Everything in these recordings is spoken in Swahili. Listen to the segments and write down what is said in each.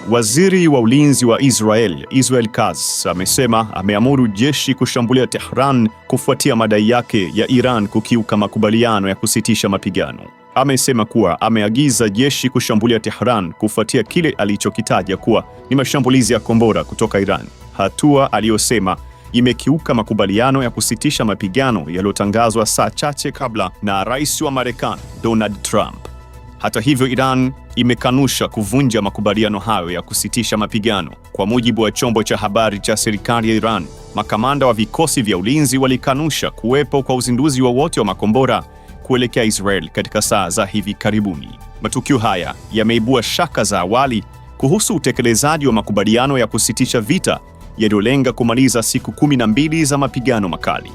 Waziri wa ulinzi wa Israel Katz amesema ameamuru jeshi kushambulia Tehran kufuatia madai yake ya Iran kukiuka makubaliano ya kusitisha mapigano. Amesema kuwa ameagiza jeshi kushambulia Tehran kufuatia kile alichokitaja kuwa ni mashambulizi ya kombora kutoka Iran, hatua aliyosema imekiuka makubaliano ya kusitisha mapigano yaliyotangazwa saa chache kabla na Rais wa Marekani Donald Trump. Hata hivyo, Iran imekanusha kuvunja makubaliano hayo ya kusitisha mapigano. Kwa mujibu wa chombo cha habari cha serikali ya Iran, makamanda wa vikosi vya ulinzi walikanusha kuwepo kwa uzinduzi wowote wa makombora kuelekea Israel katika saa za hivi karibuni. Matukio haya yameibua shaka za awali kuhusu utekelezaji wa makubaliano ya kusitisha vita yaliyolenga kumaliza siku 12 za mapigano makali.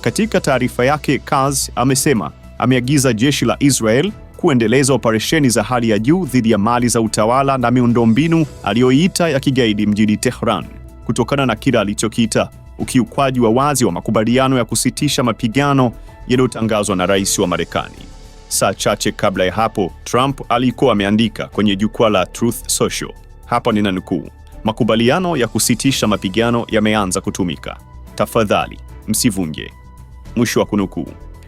Katika taarifa yake, Katz amesema ameagiza jeshi la Israel kuendeleza operesheni za hali ya juu dhidi ya mali za utawala na miundombinu aliyoiita ya kigaidi mjini Tehran, kutokana na kile alichokiita ukiukwaji wa wazi wa makubaliano ya kusitisha mapigano yaliyotangazwa na Rais wa Marekani. Saa chache kabla ya hapo, Trump alikuwa ameandika kwenye jukwaa la Truth Social, hapa ninanukuu, "Makubaliano ya kusitisha mapigano yameanza kutumika. Tafadhali, msivunje." Mwisho wa kunukuu.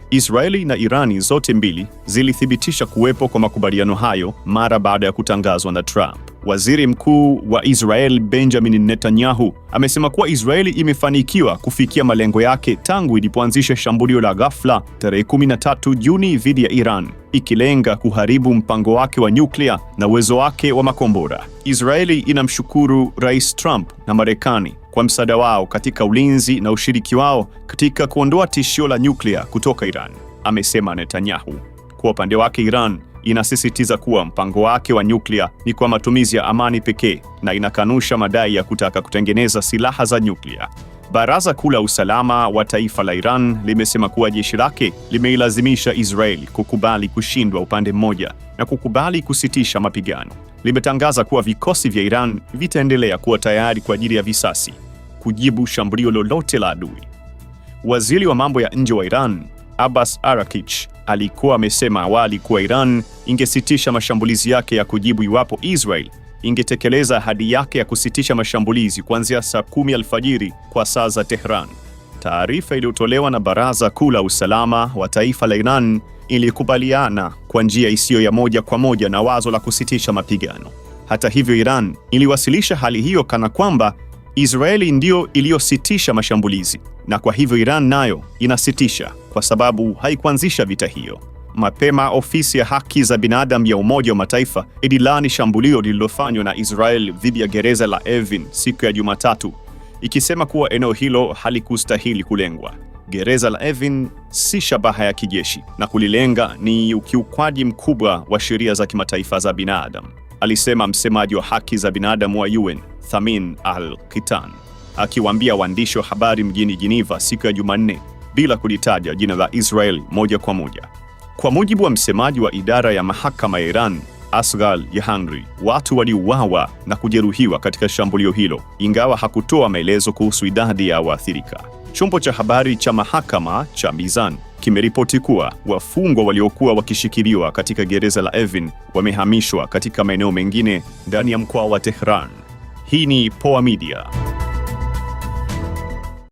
Israeli na Irani zote mbili zilithibitisha kuwepo kwa makubaliano hayo mara baada ya kutangazwa na Trump. Waziri Mkuu wa Israel Benjamin Netanyahu amesema kuwa Israeli imefanikiwa kufikia malengo yake tangu ilipoanzisha shambulio la ghafla tarehe 13 Juni dhidi ya Iran, ikilenga kuharibu mpango wake wa nyuklia na uwezo wake wa makombora. Israeli inamshukuru Rais Trump na Marekani kwa msaada wao katika ulinzi na ushiriki wao katika kuondoa tishio la nyuklia kutoka Iran, amesema Netanyahu. Kwa upande wake, Iran inasisitiza kuwa mpango wake wa nyuklia ni kwa matumizi ya amani pekee na inakanusha madai ya kutaka kutengeneza silaha za nyuklia. Baraza Kuu la Usalama wa Taifa la Iran limesema kuwa jeshi lake limeilazimisha Israeli kukubali kushindwa upande mmoja na kukubali kusitisha mapigano. Limetangaza kuwa vikosi vya Iran vitaendelea kuwa tayari kwa ajili ya visasi kujibu shambulio lolote la adui. Waziri wa mambo ya nje wa Iran, Abbas Araghchi, alikuwa amesema awali kuwa Iran ingesitisha mashambulizi yake ya kujibu iwapo Israel ingetekeleza ahadi yake ya kusitisha mashambulizi kuanzia saa 10 alfajiri kwa saa za Tehran. Taarifa iliyotolewa na Baraza Kuu la Usalama wa Taifa la Iran ilikubaliana kwa njia isiyo ya moja kwa moja na wazo la kusitisha mapigano. Hata hivyo, Iran iliwasilisha hali hiyo kana kwamba Israeli ndio iliyositisha mashambulizi, na kwa hivyo Iran nayo inasitisha kwa sababu haikuanzisha vita hiyo. Mapema, ofisi ya haki za binadamu ya Umoja wa Mataifa ililani shambulio lililofanywa na Israel dhidi ya gereza la Evin siku ya Jumatatu, ikisema kuwa eneo hilo halikustahili kulengwa. Gereza la Evin si shabaha ya kijeshi na kulilenga ni ukiukwaji mkubwa wa sheria za kimataifa za binadamu, alisema msemaji wa haki za binadamu wa UN Thamin Al-Qitan, akiwaambia waandishi wa habari mjini Geneva siku ya Jumanne bila kulitaja jina la Israel moja kwa moja. Kwa mujibu wa msemaji wa idara ya mahakama ya Iran, Asghar Jahangiri, watu waliuawa na kujeruhiwa katika shambulio hilo, ingawa hakutoa maelezo kuhusu idadi ya waathirika. Chombo cha habari cha mahakama cha Mizan kimeripoti kuwa wafungwa waliokuwa wakishikiliwa katika gereza la Evin wamehamishwa katika maeneo mengine ndani ya mkoa wa Tehran. Hii ni Poa Media.